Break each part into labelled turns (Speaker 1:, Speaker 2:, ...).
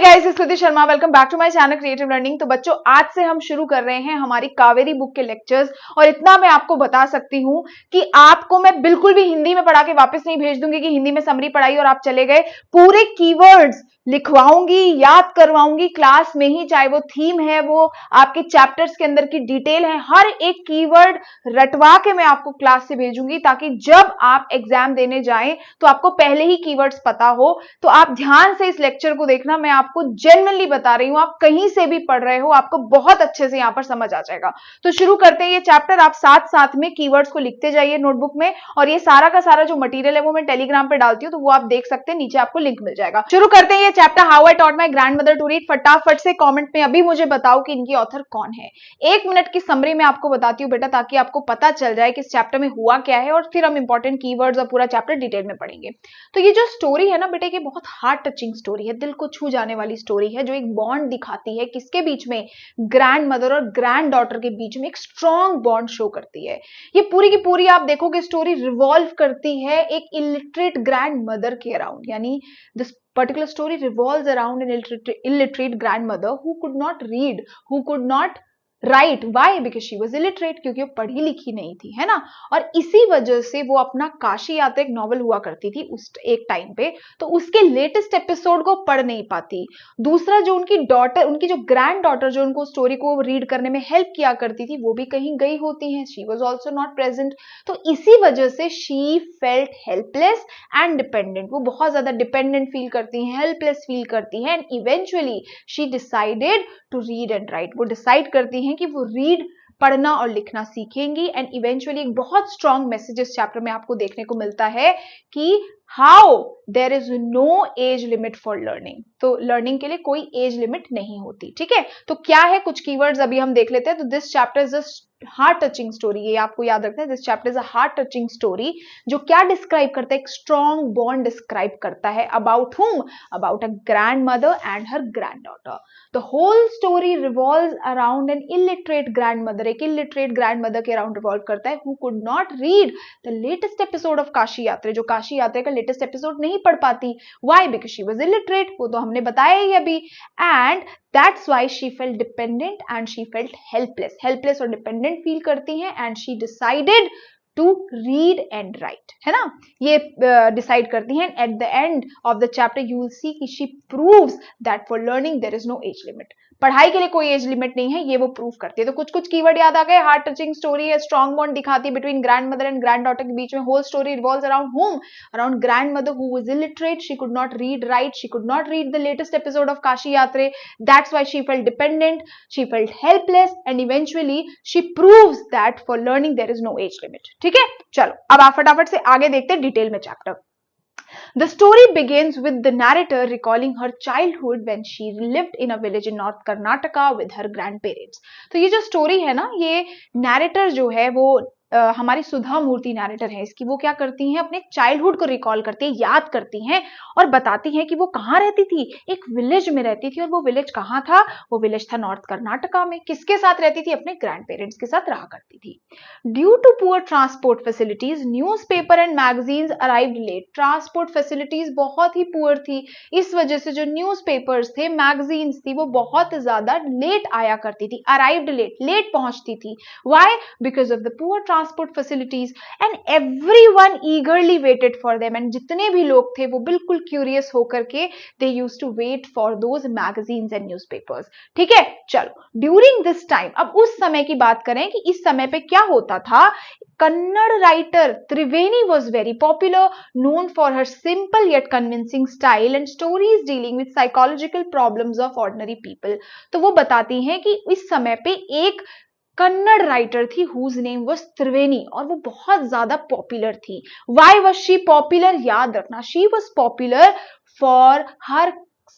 Speaker 1: Guys, इस Kriti Sharma, welcome back to my channel creative learning. तो बच्चों, आज से हम शुरू कर रहे हैं हमारी कावेरी बुक के लेक्चर्स। और इतना मैं आपको बता सकती हूँ कि आपको मैं बिल्कुल भी हिंदी में पढ़ा के वापस नहीं भेज दूंगी कि हिंदी में समरी पढ़ाई और आप चले गए। पूरे कीवर्ड्स लिखवाऊंगी, याद करवाऊंगी क्लास में ही, चाहे वो थीम है, वो आपके चैप्टर्स के अंदर की डिटेल है, हर एक कीवर्ड रटवा के मैं आपको क्लास से भेजूंगी, ताकि जब आप एग्जाम देने जाएं तो आपको पहले ही कीवर्ड्स पता हो। तो आप ध्यान से इस लेक्चर को देखना, मैं आपको जेन्युइनली बता रही हूं, आप कहीं से भी पढ़ रहे हो, आपको बहुत अच्छे से यहां पर समझ आ जाएगा। तो शुरू करते हैं ये चैप्टर। आप साथ साथ में कीवर्ड्स को लिखते जाइए नोटबुक में, और ये सारा का सारा जो मटेरियल है वो मैं टेलीग्राम पे डालती हूँ, तो वो आप देख सकते हैं, नीचे आपको लिंक मिल जाएगा। शुरू करते हैं ये chapter, how I taught my grandmother to read. फटाफट से कमेंट में अभी मुझे बताओ कि इनकी ऑथर कौन है। 1 मिनट की समरी में आपको बताती हूँ बेटा, ताकि आपको पता चल जाए कि इस चैप्टर में हुआ क्या है, और फिर हम इंपॉर्टेंट कीवर्ड्स और पूरा चैप्टर डिटेल में पढ़ेंगे। तो ये जो स्टोरी है ना बेटे, ये बहुत हार्ट टचिंग स्टोरी है, दिल को छू जाने वाली स्टोरी है, जो एक बॉन्ड दिखाती है किसके बीच में, ग्रैंड मदर और ग्रैंड डॉटर के बीच में एक स्ट्रॉन्ग बॉन्ड शो करती है। ये पूरी की पूरी आप देखोगे स्टोरी रिवॉल्व करती है एक इलिटरेट ग्रैंड मदर के अराउंड, यानी this particular story revolves around an illiterate grandmother who could not read, who could not write, why, because she was illiterate, क्योंकि वो पढ़ी लिखी नहीं थी, है ना। और इसी वजह से वो अपना काशी यात्रा, एक नॉवल हुआ करती थी उस एक टाइम पे, तो उसके लेटेस्ट एपिसोड को पढ़ नहीं पाती। दूसरा, जो उनकी डॉटर, उनकी जो ग्रैंड डॉटर, जो उनको स्टोरी को रीड करने में हेल्प किया करती थी, वो भी कहीं गई होती है, she was also not present. तो इसी वजह से she felt helpless and dependent, वो बहुत ज्यादा डिपेंडेंट फील करती हैं, हेल्पलेस फील करती हैं, and eventually she decided to read and write. वो डिसाइड करती हैं कि वो रीड, पढ़ना और लिखना सीखेंगी। एंड इवेंचुअली एक बहुत स्ट्रॉन्ग मैसेज इस चैप्टर में आपको देखने को मिलता है कि how there is no age limit for learning. तो लर्निंग के लिए कोई एज लिमिट नहीं होती, ठीक है। तो क्या है, कुछ कीवर्ड्स अभी हम देख लेते हैं। तो this chapter is a heart touching story, ये आपको याद रखना है, this chapter is a heart touching story, जो क्या डिस्क्राइब करता है, एक स्ट्रॉन्ग बॉन्ड डिस्क्राइब करता है। About whom? About a grandmother and her granddaughter. The whole story revolves around an illiterate grandmother, एक इलिटरेट ग्रैंड मदर के around revolve करता है, who could not read the latest episode of Kashi Yatra, जो काशी यात्रा का latest episode नहीं पढ़ पाती। Why? Because she was illiterate, वो तो हमने बताया ही अभी। And that's why she felt dependent and she felt helpless, helpless और dependent feel करती हैं, and she decided to read and write, है ना, ये डिसाइड करती हैं। At the end of the chapter you will see कि she proves that for learning there is no age limit, पढ़ाई के लिए कोई एज लिमिट नहीं है, ये वो प्रूव करती है। तो कुछ कुछ कीवर्ड याद आ गए। हार्ट टचिंग स्टोरी है, स्ट्रॉन्ग बॉन्ड दिखाती है between grandmother and granddaughter के बीच में। Whole story revolves around home? Around grandmother who was illiterate, she could not read write, she could not read the latest episode of Kashi Yatra, that's why she felt dependent, she felt helpless, and eventually she proves that for learning there is no age limit. ठीक है, चलो अब आप फटाफट से आगे देखते हैं डिटेल में chapter. The story begins with the narrator recalling her childhood when she lived in a village in North Karnataka with her grandparents. तो ये जो स्टोरी है ना, ये नैरेटर जो है वो हमारी सुधा मूर्ति नैरेटर है इसकी। वो क्या करती हैं, अपने चाइल्डहुड को रिकॉल करती है, याद करती हैं, और बताती हैं कि वो कहाँ रहती थी। एक विलेज में रहती थी, और वो विलेज कहाँ था? वो विलेज था नॉर्थ कर्नाटका में। किसके साथ रहती थी? अपने ग्रैंड पेरेंट्स के साथ रहा करती थी। Due to poor transport facilities, newspaper and magazines arrived late. Transport facilities बहुत ही पुअर थी, इस वजह से जो न्यूज़पेपर्स थे, मैगजीन्स थी, वो बहुत ज्यादा लेट आया करती थी। अराइव्ड लेट, लेट पहुंचती थी। Why? Because of the poor transport facilities, and everyone eagerly waited for them, and जितने भी लोग थे वो बिल्कुल क्यूरियस होकर के they used to wait for those magazines and newspapers. ठीक है, चलो ड्यूरिंग दिस टाइम, अब उस समय की बात करें कि इस समय पे क्या होता था। Kannada writer Triveni was very popular, known for her simple yet convincing style and stories dealing with psychological problems of ordinary people। तो वो बताती हैं कि इस समय पे एक कन्नड़ राइटर थी whose name was त्रिवेणी, और वो बहुत ज्यादा पॉपुलर थी। Why was she popular? याद रखना, she was popular for her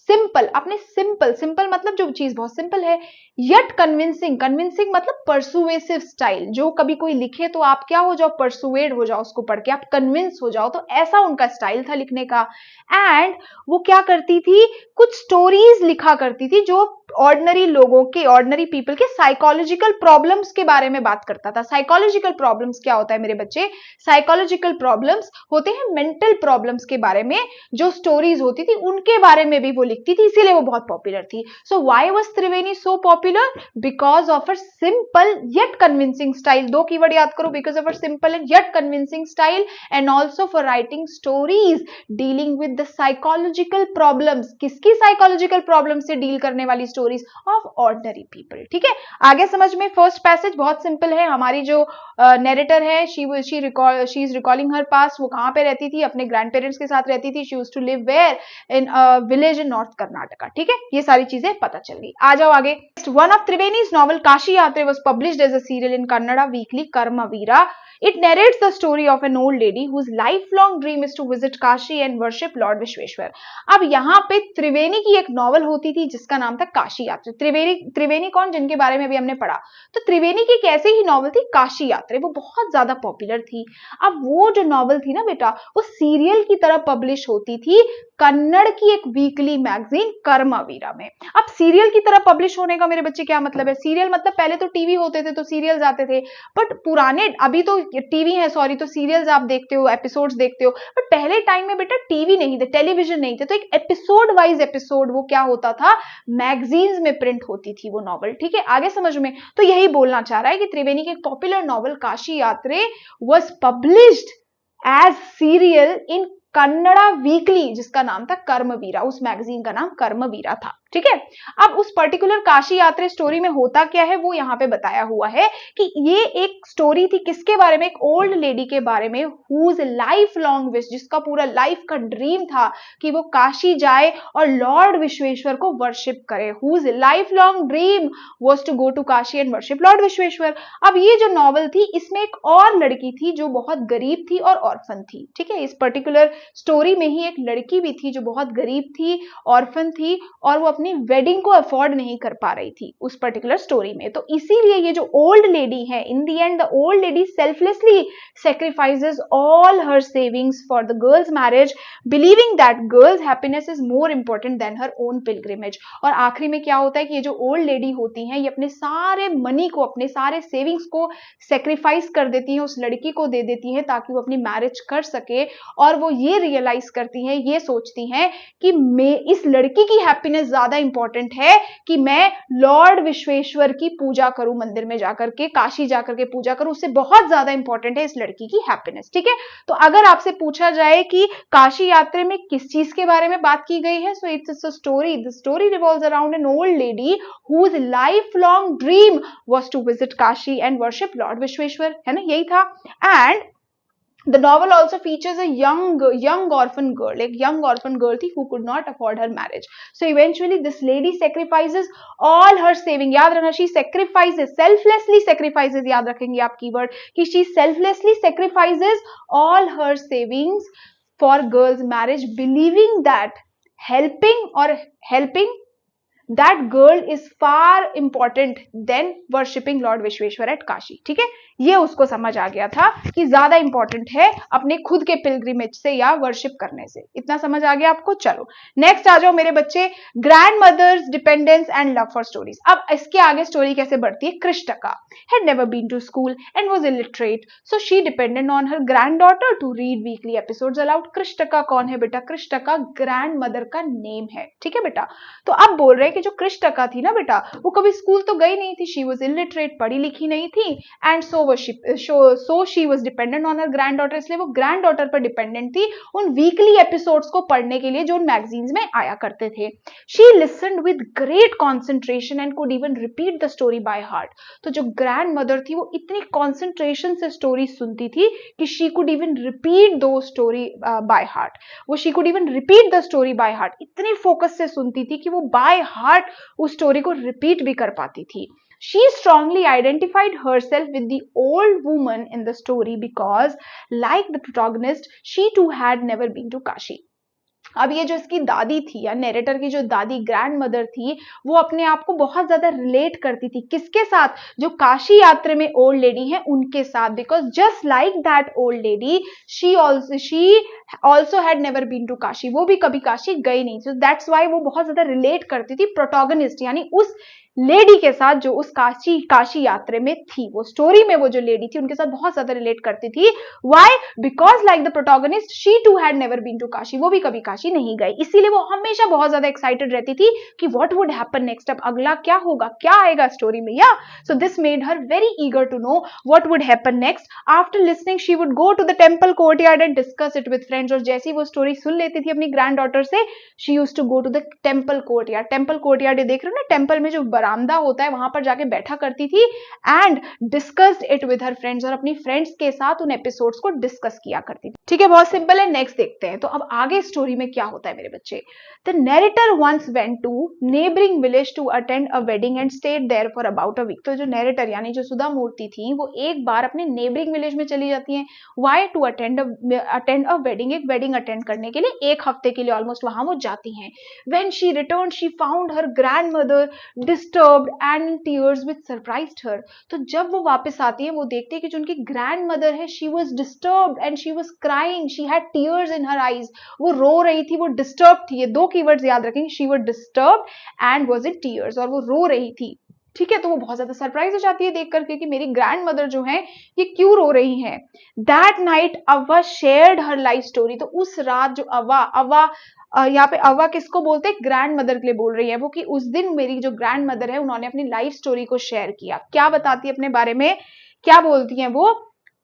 Speaker 1: simple, अपने सिंपल, सिंपल मतलब जो चीज बहुत सिंपल है, यट कन्विंसिंग, कन्विंसिंग मतलब परसुएसिव स्टाइल। जो कभी कोई लिखे तो आप क्या हो जाओ, परसुएड हो जाओ, उसको पढ़ के आप कन्विंस हो जाओ, तो ऐसा उनका स्टाइल था लिखने का। एंड वो क्या करती थी, कुछ स्टोरीज लिखा करती थी जो ऑर्डिनरी लोगों के, ऑर्डिनरी पीपल के साइकोलॉजिकल प्रॉब्लम्स के बारे में बात करता था। साइकोलॉजिकल प्रॉब्लम्स क्या होता है मेरे बच्चे? साइकोलॉजिकल प्रॉब्लम्स होते हैं मेंटल प्रॉब्लम्स के बारे में, जो स्टोरीज होती थी उनके बारे में भी वो लिखती थी, इसीलिए वो बहुत पॉपुलर थी। So why was Triveni so popular? Because of her simple yet convincing style. दो कीवर्ड याद करो, because of her simple and yet convincing style, and also for writing stories dealing with the psychological problems. किसकी psychological problem से deal करने वाली stories? Of ordinary people. ठीक है, आगे समझ में। फर्स्ट पैसेज बहुत सिंपल है। हमारी जो नैरेटर है, she is recalling her past. वो कहां पे रहती थी? अपने ग्रैंड पेरेंट्स के साथ रहती थी। She used to live where? In village in north Karnataka. ठीक है, ये सारी चीजें पता चल गई। आ जाओ आगे। One of Triveni's novel Kashi Yatra was published as a serial in Kannada weekly Karmaveera. It narrates the story of an old lady whose lifelong dream is to visit Kashi and worship Lord Vishweshwar. अब यहाँ पे त्रिवेणी की एक नॉवल होती थी जिसका नाम था काशी यात्रा. त्रिवेणी कौन? जिनके बारे में अभी हमने पढ़ा. तो त्रिवेणी की एक ऐसे ही नॉवल थी काशी यात्रा, वो बहुत ज्यादा पॉपुलर थी. अब वो जो नॉवल थी ना बेटा, वो सीरियल की तरह पब्लिश होती थी कन्नड़ की एक वीकली मैगजीन कर्मवीरा में. अब सीरियल की तरह पब्लिश होने का मेरे बच्चे क्या मतलब है? सीरियल मतलब पहले तो टीवी होते थे तो सीरियल्स आते थे, बट पुराने, अभी तो टीवी है सॉरी, तो सीरियल्स आप देखते हो, एपिसोड्स देखते हो, बट पहले टाइम में बेटा टीवी नहीं थे, टेलीविजन नहीं थे, तो एक एपिसोड वाइज एपिसोड वो क्या होता था? मैगजीन्स में प्रिंट होती थी वो नॉवल. ठीक है, आगे समझ में. तो यही बोलना चाह रहा है कि त्रिवेणी की एक popular novel Kashi Yatra was published as serial in Kannada weekly, जिसका नाम था कर्मवीरा. उस मैगजीन का नाम कर्मवीरा था. ठीक है, अब उस पर्टिकुलर काशी यात्रा स्टोरी में होता क्या है वो यहाँ पे बताया हुआ है कि ये एक स्टोरी थी किसके बारे में? एक ओल्ड लेडी के बारे में, हुज लाइफ लॉन्ग विश, जिसका पूरा लाइफ का ड्रीम था कि वो काशी जाए और लॉर्ड विश्वेश्वर को वर्शिप करे. Whose life long dream was to go to Kashi and worship lord Vishweshwar. अब ये जो नॉवल थी इसमें एक और लड़की थी जो बहुत गरीब थी और ऑर्फन थी. ठीक है, इस पर्टिकुलर स्टोरी में ही एक लड़की भी थी जो बहुत गरीब थी, ऑर्फन थी, और वो अपनी वेडिंग को अफोर्ड नहीं कर पा रही थी उस पर्टिकुलर स्टोरी में. तो इसीलिए ये जो ओल्ड लेडी है, in the end the old lady selflessly sacrifices all her savings for the girl's marriage, believing that girl's happiness is more important than her own pilgrimage. और आखिरी में क्या होता है कि ये जो ओल्ड लेडी होती हैं ये अपने सारे मनी को, अपने सारे सेविंग्स को सेक्रीफाइस कर देती हैं, उस लड़की को दे देती हैं ताकि वो अपनी मैरिज कर सके. और वो ये रियलाइज करती हैं, ये सोचती हैं कि मैं, इस लड़की की हैप्पीनेस ज्यादा इंपॉर्टेंट है कि मैं लॉर्ड विश्वेश्वर की पूजा करूं, मंदिर में जाकर के, काशी जाकर के पूजा करूं, उससे बहुत ज्यादा इंपॉर्टेंट है इस लड़की की हैप्पीनेस. ठीक है, तो अगर आपसे पूछा जाए कि काशी यात्रा में किस चीज के बारे में बात की गई है, so it's a story. The story revolves around an old lady whose life long dream was to visit Kashi and worship lord Vishweshwar. है ना, यही था. And the novel also features a young orphan girl, एक young orphan girl थी who could not afford her marriage. So eventually this lady sacrifices all her saving. याद रखना, she sacrifices, selflessly sacrifices, याद रखेंगे आप कीवर्ड कि she selflessly sacrifices all her savings for girl's marriage, believing that helping that girl is far important than worshipping Lord Vishweshwar at Kashi. ठीक है, ये उसको समझ आ गया था कि ज्यादा इंपॉर्टेंट है अपने खुद के पिलग्रिमेज से या वर्शिप करने से. इतना समझ आ गया आपको? चलो नेक्स्ट आ जाओ मेरे बच्चे. Grandmother's dependence and love for stories. अब इसके आगे स्टोरी कैसे बढ़ती है? कृष्टका had never been to school and was illiterate, so she depended on her granddaughter to read weekly episodes aloud. कृष्टका कौन है बेटा? कृष्टका ग्रैंड मदर का नेम है. ठीक है बेटा, तो अब बोल रहे हैं कि जो कृष्टका थी ना बेटा, वो कभी स्कूल तो गई नहीं थी, शी वॉज इलिटरेट, पढ़ी लिखी नहीं थी, and so she was dependent on her grand daughter. इसलिए वो ग्रैंड डॉटर पर डिपेंडेंट थी उन वीकली एपिसोड्स को पढ़ने के लिए जो उन मैगजीन्स में आया करते थे. She listened with great concentration and could even repeat the story by heart. तो जो ग्रैंड मदर थी वो इतनी कॉन्सेंट्रेशन से स्टोरी सुनती थी कि शी कुड इवन रिपीट दो स्टोरी बाय हार्ट. वो she could even repeat the story by heart, इतनी फोकस से सुनती थी कि वो बाय हार्ट उस स्टोरी को रिपीट भी कर पाती थी. She strongly identified herself with the old woman in the story because, like the protagonist, she too had never been to Kashi. अब ये जो इसकी दादी थी या नरेटर की जो दादी ग्रैंड मदर थी, वो अपने आप को बहुत ज्यादा रिलेट करती थी किसके साथ, जो काशी यात्रा में ओल्ड लेडी है उनके साथ, because just like that old lady she also had never been to Kashi, वो भी कभी काशी गई नहीं, सो दैट्स वाई वो बहुत ज्यादा रिलेट करती थी प्रोटोगनिस्ट यानी उस लेडी के साथ जो उस काशी यात्रा में थी, वो स्टोरी में वो जो लेडी थी उनके साथ बहुत ज्यादा रिलेट करती थी। Why? Because like the protagonist she too had never been to Kashi, वो भी कभी काशी नहीं गई, इसीलिए वो हमेशा बहुत ज्यादा एक्साइटेड रहती थी कि व्हाट वुड हैपन नेक्स्ट, अब अगला क्या होगा, क्या आएगा स्टोरी में, या so this made her very eager to know what would happen next. After listening she would go to the temple courtyard and discuss it with friends, और जैसे ही वो स्टोरी सुन लेती थी अपनी ग्रैंड डॉटर से, she used to go to the temple courtyard, temple courtyard ये देख रहे हो ना, टेम्पल में जो बरामदा होता है वहां पर जाके बैठा करती थी, and discussed it with her friends, और अपनी फ्रेंड्स के साथ उन एपिसोड्स को डिस्कस किया करती थी। ठीक है, बहुत सिंपल है। नेक्स्ट देखते हैं तो अब आगे स्टोरी में क्या होता है मेरे बच्चे। The narrator once went to neighbouring village to attend a wedding and stayed there for about a week, तो जो नरेटर यानी जो सुधा मूर्ति थी वो एक बार अपने नेबरिंग विलेज में चली जाती हैं। Why? To attend a wedding, एक वेडिंग अटेंड करने के लिए एक हफ्ते के लिए ऑलमोस्ट वहां वो जाती हैं। When she return she found her grandmother disturbed and in tears which surprised her, तो जब वो वापस आती है वो देखती है कि जो उनकी ग्रैंड मदर है she was disturbed and she was crying, she had tears in her eyes, वो रो रही थी, वो डिस्टर्ब थी, ये दो कीवर्ड्स याद रखेंगे, she was disturbed and was in tears, और वो रो रही थी। ठीक है, तो वो बहुत ज्यादा सरप्राइज हो जाती है देख करके कि मेरी ग्रैंड मदर जो है ये क्यों रो रही हैं। That night Avva shared her life story, तो उस रात जो अव्वा यहाँ पे अव्वा किसको बोलते हैं, ग्रैंड मदर के लिए बोल रही है वो, कि उस दिन मेरी जो ग्रैंड मदर है उन्होंने अपनी लाइफ स्टोरी को शेयर किया। क्या बताती है अपने बारे में, क्या बोलती हैं वो,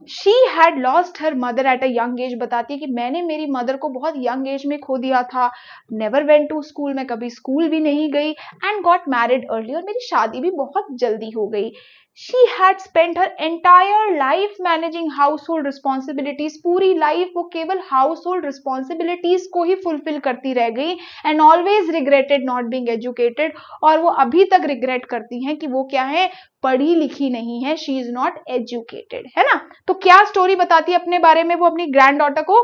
Speaker 1: she had lost her mother at a young age, बताती है कि मैंने मेरी मदर को बहुत यंग एज में खो दिया था। नेवर वेंट टू स्कूल, मैं कभी स्कूल भी नहीं गई। एंड गॉट मैरिड अर्ली, और मेरी शादी भी बहुत जल्दी हो गई। She had spent her entire life managing house hold responsibilities, पूरी लाइफ वो केवल हाउस होल्ड रिस्पॉन्सिबिलिटीज को ही फुलफिल करती रह गई। And always regretted not being educated, और वो अभी तक रिग्रेट करती हैं कि वो क्या है, पढ़ी लिखी नहीं है, शी इज नॉट एजुकेटेड, है ना। तो क्या स्टोरी बताती है अपने बारे में वो अपनी ग्रैंड डॉटर को,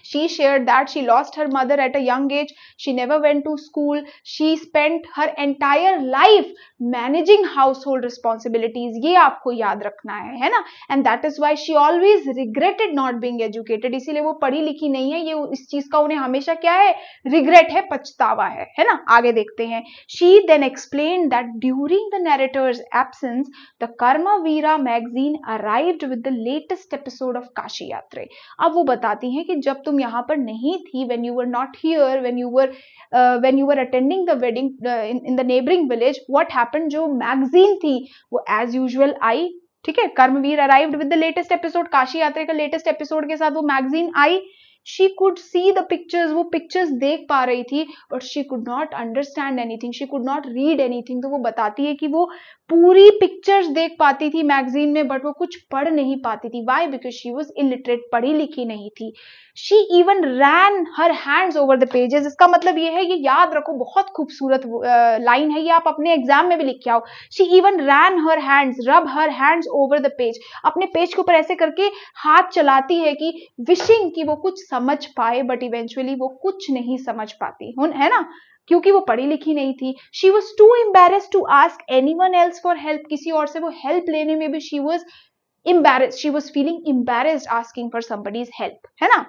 Speaker 1: she shared that she lost her mother at a young age, she never went to school, she spent her entire life managing household responsibilities, ये आपको याद रखना है ना। and that is why she always regretted not being educated, इसीलिए वो पढ़ी लिखी नहीं है, ये इस चीज का उन्हें हमेशा क्या है, रिग्रेट है, पछतावा है ना। आगे देखते हैं। she then explained that during the narrator's absence the Karmavira magazine arrived with the latest episode of Kashi यात्रा। अब वो बताती हैं कि जब तुम यहाँ पर नहीं थी, when you were not here, when you were attending the wedding in the neighboring village, what happened, जो मैगजीन थी वो as usual आई। ठीक है, Karmaveer arrived with the latest episode, Kashi Yatra का लेटेस्ट एपिसोड के साथ वो मैगजीन आई। She could see the pictures, वो पिक्चर्स देख पा रही थी, but she could not understand anything, she could not read anything. तो वो बताती है कि वो पूरी पिक्चर्स देख पाती थी मैगजीन में, बट वो कुछ पढ़ नहीं पाती थी। Why? Because she was illiterate, पढ़ी लिखी नहीं थी। She even ran her hands over the pages, इसका मतलब ये है, ये याद रखो, बहुत खूबसूरत लाइन है, ये आप अपने एग्जाम में भी लिख के आओ। She even ran her hands, rub her hands over the page, अपने पेज के ऊपर ऐसे करके हाथ चलाती है कि विशिंग कि वो कुछ समझ पाए, बट इवेंचुअली वो कुछ नहीं समझ पाती, है ना, क्योंकि वो पढ़ी लिखी नहीं थी। She was too embarrassed to ask anyone else for help, किसी और से वो हेल्प लेने में भी she was embarrassed, she was feeling embarrassed asking for somebody's help, है ना।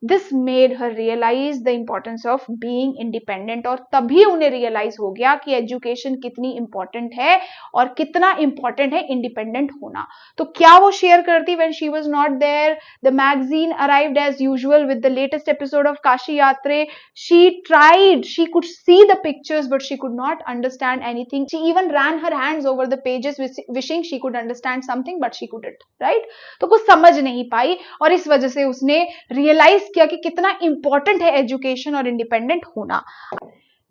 Speaker 1: This made her realize the importance of being independent, और तभी उन्हें रियलाइज हो गया कि एजुकेशन कितनी इंपॉर्टेंट है और कितना इंपॉर्टेंट है इंडिपेंडेंट होना। तो क्या वो शेयर करती when she was not there? The magazine arrived as usual with the latest episode of Kashi यात्रा। She tried, she could see the pictures but she could not understand anything. She even ran her hands over the pages wishing she could understand something but she couldn't, right? तो कुछ समझ नहीं पाई, और इस वजह से उसने रियलाइज किया कि कितना इंपॉर्टेंट है एजुकेशन और इंडिपेंडेंट होना।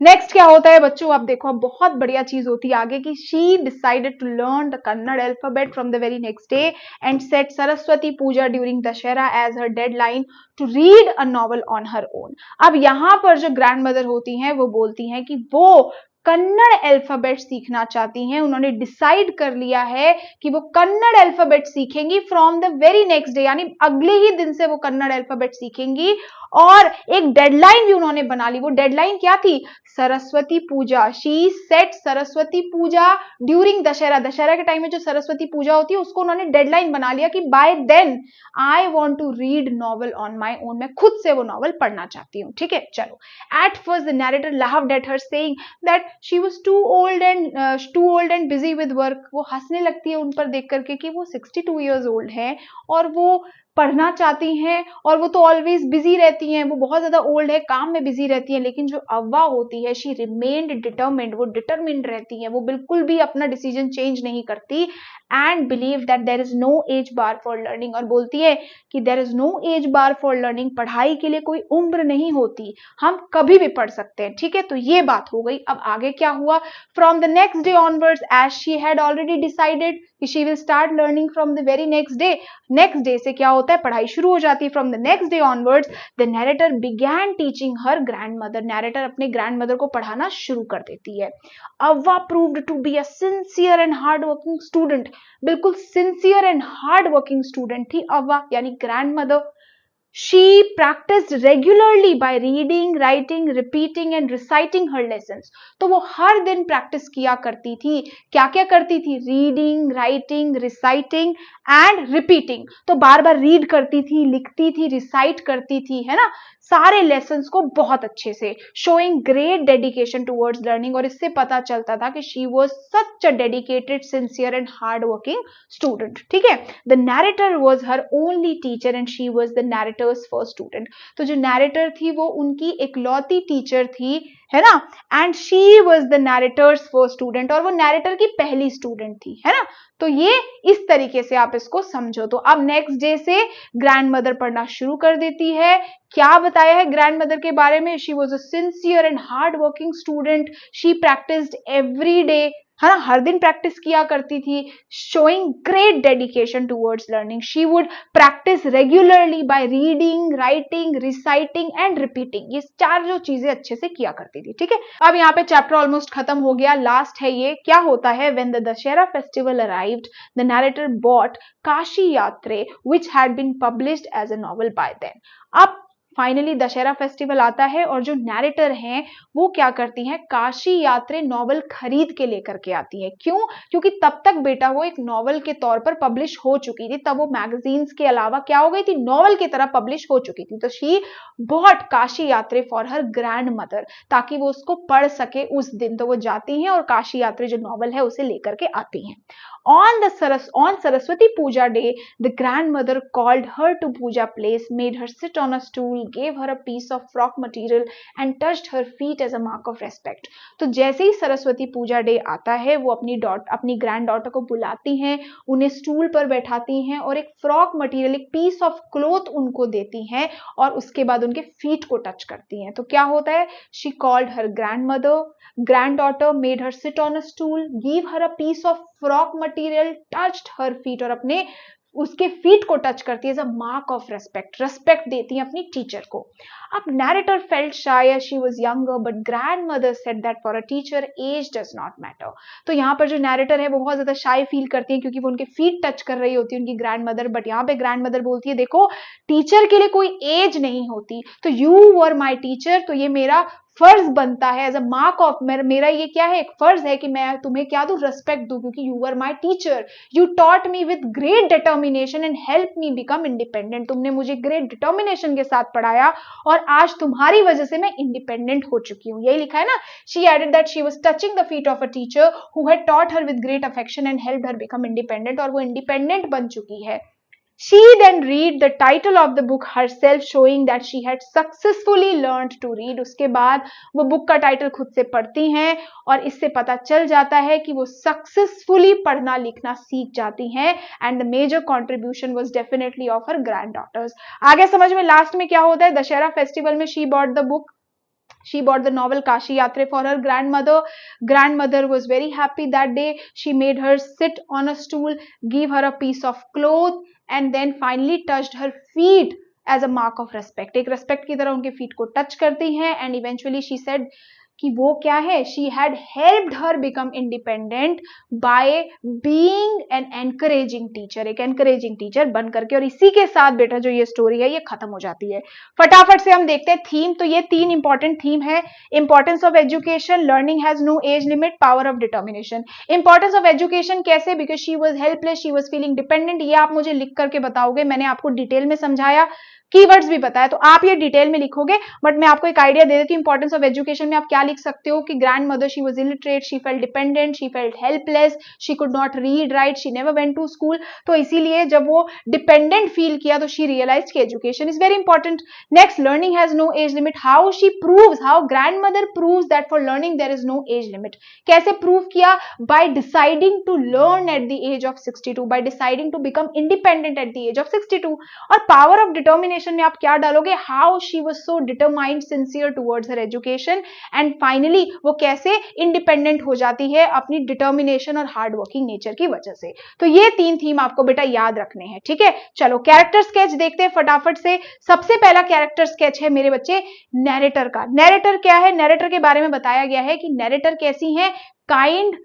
Speaker 1: नेक्स्ट क्या होता है बच्चों, आप देखो, अब बहुत बढ़िया चीज होती है आगे की। She decided to learn the Kannada alphabet from the very next day and set Saraswati Puja during Dussehra as her deadline to read a novel on her own. अब यहाँ पर जो ग्रैंड मदर होती हैं वो बोलती हैं कि वो कन्नड़ अल्फाबेट सीखना चाहती हैं। उन्होंने डिसाइड कर लिया है कि वो कन्नड़ अल्फाबेट सीखेंगी from the very next day, यानी अगले ही दिन से वो कन्नड़ अल्फाबेट सीखेंगी। और एक डेडलाइन भी उन्होंने बना ली। वो डेडलाइन क्या थी? Saraswati Puja. She set Saraswati Puja during Dussehra. Dussehra के टाइम में जो सरस्वती पूजा होती है उसको उन्होंने डेडलाइन बना लिया कि by then I want to read novel on my own. मैं खुद से वो नॉवल पढ़ना चाहती हूँ। ठीक है, चलो। At first the narrator laughed at her saying that she was too old and busy with work। वो हंसने लगती है उन पर देख करके कि वो 62 years old है और वो पढ़ना चाहती हैं, और वो तो ऑलवेज बिजी रहती हैं, वो बहुत ज्यादा ओल्ड है, काम में बिजी रहती हैं। लेकिन जो अव्वा होती है, शी रिमेन्ड डिटर्मिन्ड, वो डिटर्मिन्ड रहती है, वो बिल्कुल भी अपना डिसीजन चेंज नहीं करती। And believe that there is no age bar for learning, और बोलती है कि there is no age bar for learning, पढ़ाई के लिए कोई उम्र नहीं होती, हम कभी भी पढ़ सकते हैं। ठीक है, तो ये बात हो गई। अब आगे क्या हुआ? From the next day onwards, as she had already decided कि she will start learning from the very next day. Next day से क्या होता है? पढ़ाई शुरू हो जाती है। From the next day onwards the narrator began teaching her grandmother. Narrator अपने ग्रैंडमदर को पढ़ाना शुरू कर देती है। Avva proved to be a sincere and hard working student. बिल्कुल sincere and hard working student थी अव्वा, यानी grandmother. She practiced regularly by reading, writing, repeating and reciting her lessons। तो वो हर दिन प्रैक्टिस किया करती थी। क्या क्या करती थी? Reading, writing, reciting and repeating. तो बार बार रीड करती थी, लिखती थी, रिसाइट करती थी, है ना, सारे लेसन्स को बहुत अच्छे से। Showing great dedication towards learning, और इससे पता चलता था कि she was such a dedicated, sincere and hard working student. ठीक है, the narrator was her only teacher and she was the narrator's first student. तो जो नैरेटर थी वो उनकी इकलौती टीचर थी, है ना, and she was the narrator's first student, और वो नैरेटर की पहली स्टूडेंट थी, है ना। तो ये इस तरीके से आप इसको समझो। तो अब नेक्स्ट डे से ग्रैंडमदर पढ़ना शुरू कर देती है। क्या बताया है ग्रैंडमदर के बारे में? She was a sincere and hard working student, she practised every day, है ना, हर दिन प्रैक्टिस किया करती थी। Showing great dedication towards learning, she would practice regularly by reading, writing, reciting and repeating. ये चार जो चीजें अच्छे से किया करती थी। ठीक है, अब यहाँ पे चैप्टर ऑलमोस्ट खत्म हो गया, लास्ट है ये। क्या होता है? When the Dussehra festival arrived the narrator bought Kashi Yatre which had been published as a novel by then. अब फाइनली दशहरा फेस्टिवल आता है और जो नैरेटर हैं वो क्या करती हैं? काशी यात्रे नॉवल खरीद के लेकर के आती है। क्यों? क्योंकि तब तक बेटा वो एक नॉवल के तौर पर पब्लिश हो चुकी थी, तब वो मैगजीन्स के अलावा क्या हो गई थी? नॉवल की तरह पब्लिश हो चुकी थी। तो शी बॉट काशी यात्रे फॉर हर ग्रैंड मदर, ताकि वो उसको पढ़ सके उस दिन। तो वो जाती हैं और काशी यात्रे जो नॉवल है उसे लेकर के आती हैं। On Saraswati Puja day, the grandmother called her to Puja place, made her sit on a stool, gave her a piece of frock material and touched her feet as a mark of respect। तो जैसे ही सरस्वती पूजा day आता है वो अपनी grand daughter को बुलाती हैं, उन्हें स्टूल पर बैठाती हैं और एक फ्रॉक मटेरियल, एक पीस ऑफ क्लोथ उनको देती हैं और उसके बाद उनके फीट को टच करती हैं। तो क्या होता है? She called her granddaughter, made her sit on a stool, give her a piece of frock material, touched her feet, और अपने उसके फीट को टच करती है as a mark of respect, respect देती है अपनी टीचर को। अब narrator felt shy, she was younger, but grandmother said that for a teacher age does not matter. तो यहाँ पर जो नैरेटर है वो बहुत ज्यादा शाय फील करती है क्योंकि वो उनके फीट टच कर रही होती है उनकी ग्रैंडमदर, बट यहाँ पे ग्रैंडमदर बोलती है देखो टीचर के लिए कोई एज नहीं होती, तो यू वर माई टीचर, तो ये मेरा फर्ज बनता है एज अ मार्क ऑफ, मेरा ये क्या है, एक फर्ज है कि मैं तुम्हें क्या दूं? रेस्पेक्ट दूं, क्योंकि you were my teacher, you taught me with great determination and help me become independent. तुमने मुझे ग्रेट डिटर्मिनेशन के साथ पढ़ाया और आज तुम्हारी वजह से मैं इंडिपेंडेंट हो चुकी हूं। यही लिखा है ना। She added that she was touching the feet of a teacher who had taught her with great affection and helped her become independent, और वो इंडिपेंडेंट बन चुकी है। She then read the title of the book herself, showing that she had successfully learned to read। उसके बाद वो book का title खुद से पढ़ती हैं और इससे पता चल जाता है कि वो सक्सेसफुली पढ़ना लिखना सीख जाती हैं। And the major contribution was definitely of her granddaughters. आगे समझ में लास्ट में क्या होता है? दशहरा फेस्टिवल में she bought the book, she bought the novel Kashi Yatre for her grandmother. Grandmother was very happy that day. She made her sit on a stool, give her a piece of cloth and then finally touched her feet as a mark of respect। एक respect की तरह उनके feet को touch करती हैं and eventually she said कि वो क्या है, she had helped her become independent by being an encouraging teacher, एक एनकरेजिंग टीचर बन करके। और इसी के साथ बेटा जो ये स्टोरी है ये खत्म हो जाती है। फटाफट से हम देखते हैं थीम। तो ये 3 इंपॉर्टेंट थीम है। Importance of education, learning has no age limit, power of determination. Importance of education कैसे, because she was helpless, she was feeling dependent. ये आप मुझे लिख करके बताओगे, मैंने आपको डिटेल में समझाया, कीवर्ड्स भी बताया, तो आप ये डिटेल में लिखोगे। बट मैं आपको एक आइडिया दे देती हूँ इंपॉर्टेंस ऑफ एजुकेशन में आप क्या लिख सकते हो कि grandmother she was illiterate, she felt dependent, she felt helpless, she could not read write, she never went to school. तो इसीलिए जब वो डिपेंडेंट फील किया तो she realize that education is very important. Next, learning has no age limit. How she proves, how grandmother proves that for learning there is no age limit. कैसे prove किया? By deciding to learn at the age of 62, by deciding to become independent at the age of 62। और power of determination में आप क्या डालोगे? How she was so determined, sincere towards her education. And finally वो कैसे independent हो जाती है अपनी डिटर्मिनेशन और हार्ड वर्किंग नेचर की वजह से। तो ये 3 थीम आपको बेटा याद रखने हैं, ठीक है। चलो कैरेक्टर स्केच देखते हैं फटाफट से। सबसे पहला कैरेक्टर स्केच है मेरे बच्चे नैरेटर का। नैरेटर क्या है? नैरेटर के बारे में बताया गया है कि नैरेटर कैसी है? Kind,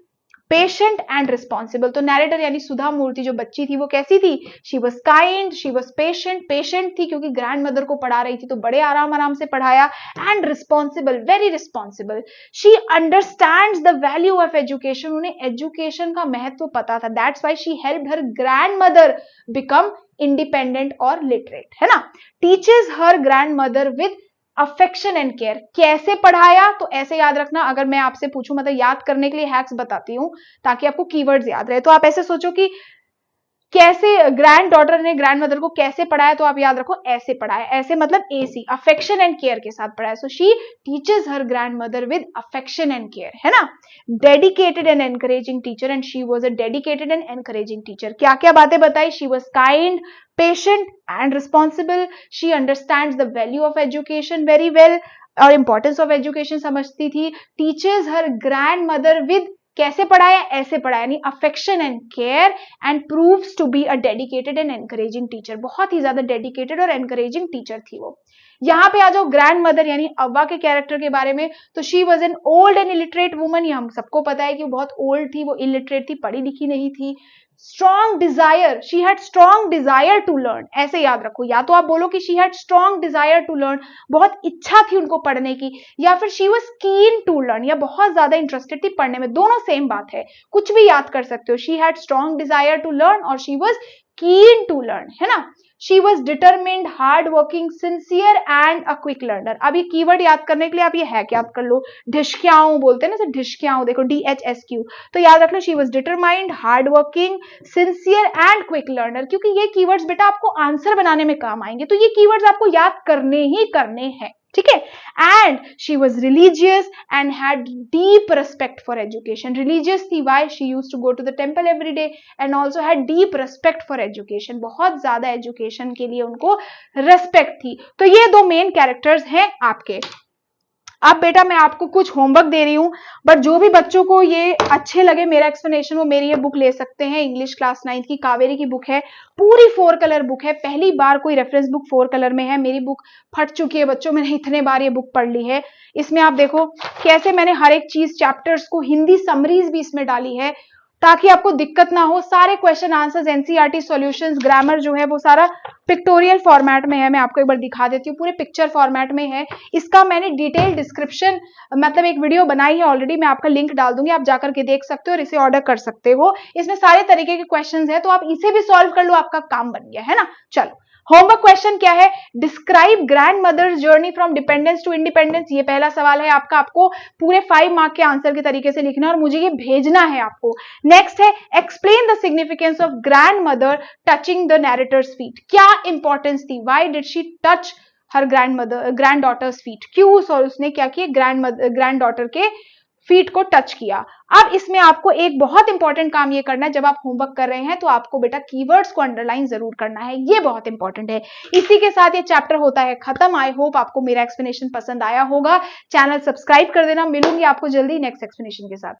Speaker 1: patient and responsible. तो नैरेटर यानी सुधा मूर्ति जो बच्ची थी वो कैसी थी? She was kind, she was patient. Patient थी क्योंकि ग्रैंड मदर को पढ़ा रही थी तो बड़े आराम आराम से पढ़ाया। And responsible, very responsible. She understands the value of education. उन्हें एजुकेशन का महत्व पता था। That's why she helped her grand mother become independent और लिटरेट, है ना। Teaches her grandmother with affection and care. कैसे पढ़ाया? तो ऐसे याद रखना, अगर मैं आपसे पूछूं, मतलब याद करने के लिए हैक्स बताती हूं ताकि आपको कीवर्ड्स याद रहे। तो आप ऐसे सोचो कि कैसे ग्रैंड डॉटर ने ग्रैंड मदर को कैसे पढ़ाया, तो आप याद रखो ऐसे पढ़ाया। ऐसे मतलब एसी, अफेक्शन एंड केयर के साथ पढ़ाया। So she teaches her grandmother with affection and care, है ना। Dedicated and encouraging teacher, and she was a dedicated and encouraging teacher. क्या क्या बातें बताई? She was kind, patient and responsible. She understands the value of education very well, और importance of education समझती थी। Teaches her grandmother with, कैसे पढ़ाया? ऐसे पढ़ाया, यानी affection and care. And proves to be a dedicated and encouraging teacher. बहुत ही ज्यादा डेडिकेटेड और एनकरेजिंग टीचर थी वो। यहां पे आ जाओ ग्रैंड मदर यानी अव्वा के कैरेक्टर के बारे में। तो she was an old and illiterate woman. ये हम सबको पता है कि वो बहुत ओल्ड थी, वो इलिटरेट थी, पढ़ी लिखी नहीं थी। Strong desire, she had strong desire to learn. ऐसे याद रखो, या तो आप बोलो कि she had strong desire to learn, बहुत इच्छा थी उनको पढ़ने की, या फिर she was keen to learn, या बहुत ज्यादा इंटरेस्टेड थी पढ़ने में। दोनों सेम बात है, कुछ भी याद कर सकते हो। She had strong desire to learn और she was keen to learn, है ना। She was determined, hard working, sincere and a quick learner. अब ये कीवर्ड याद करने के लिए आप ये हैक याद कर लो। ढिशक्याओं बोलते हैं ना, ढिशक्याओं, देखो DHSQ। तो याद रख लो, she was determined, hard working, sincere and quick learner. क्योंकि ये कीवर्ड्स बेटा आपको आंसर बनाने में काम आएंगे, तो ये कीवर्ड्स आपको याद करने ही करने हैं, ठीक है। And she was religious and had deep respect for education. Religious थी, why? She used to go to the temple every day and also had deep respect for education. बहुत ज्यादा एजुकेशन के लिए उनको रिस्पेक्ट थी। तो ये 2 मेन कैरेक्टर्स हैं आपके। अब बेटा मैं आपको कुछ होमवर्क दे रही हूं, बट जो भी बच्चों को ये अच्छे लगे मेरा एक्सप्लेनेशन, वो मेरी ये बुक ले सकते हैं। इंग्लिश क्लास 9 की कावेरी की बुक है, पूरी 4 कलर बुक है। पहली बार कोई रेफरेंस बुक 4 कलर में है। मेरी बुक फट चुकी है बच्चों, मैंने इतने बार ये बुक पढ़ ली है। इसमें आप देखो कैसे मैंने हर एक चीज, चैप्टर्स को हिंदी समरीज भी इसमें डाली है ताकि आपको दिक्कत ना हो। सारे question answers, NCERT solutions, grammar जो है वो सारा पिक्टोरियल फॉर्मेट में है। मैं आपको एक बार दिखा देती हूँ, पूरे पिक्चर फॉर्मेट में है। इसका मैंने डिटेल डिस्क्रिप्शन, मतलब एक वीडियो बनाई है ऑलरेडी, मैं आपका लिंक डाल दूंगी, आप जाकर के देख सकते हो और इसे ऑर्डर कर सकते हो। इसमें सारे तरीके के क्वेश्चन है, तो आप इसे भी सॉल्व कर लो, आपका काम बन गया, है ना। चलो होमवर्क क्वेश्चन क्या है? Describe grandmother's journey from dependence to independence. ये पहला सवाल है आपका, आपको पूरे 5 मार्क के आंसर के तरीके से लिखना है और मुझे ये भेजना है आपको। नेक्स्ट है explain the significance of grandmother touching the narrator's feet. क्या इंपॉर्टेंस थी? Why did she touch her granddaughter's feet? क्यों और उसने क्या किया? ग्रैंड डॉटर के फीट को टच किया। अब इसमें आपको एक बहुत इंपॉर्टेंट काम ये करना है, जब आप होमवर्क कर रहे हैं तो आपको बेटा कीवर्ड्स को अंडरलाइन जरूर करना है, ये बहुत इंपॉर्टेंट है। इसी के साथ ये चैप्टर होता है खत्म। आई होप आपको मेरा एक्सप्लेनेशन पसंद आया होगा। चैनल सब्सक्राइब कर देना। मिलूंगी आपको जल्दी नेक्स्ट एक्सप्लेनेशन के साथ।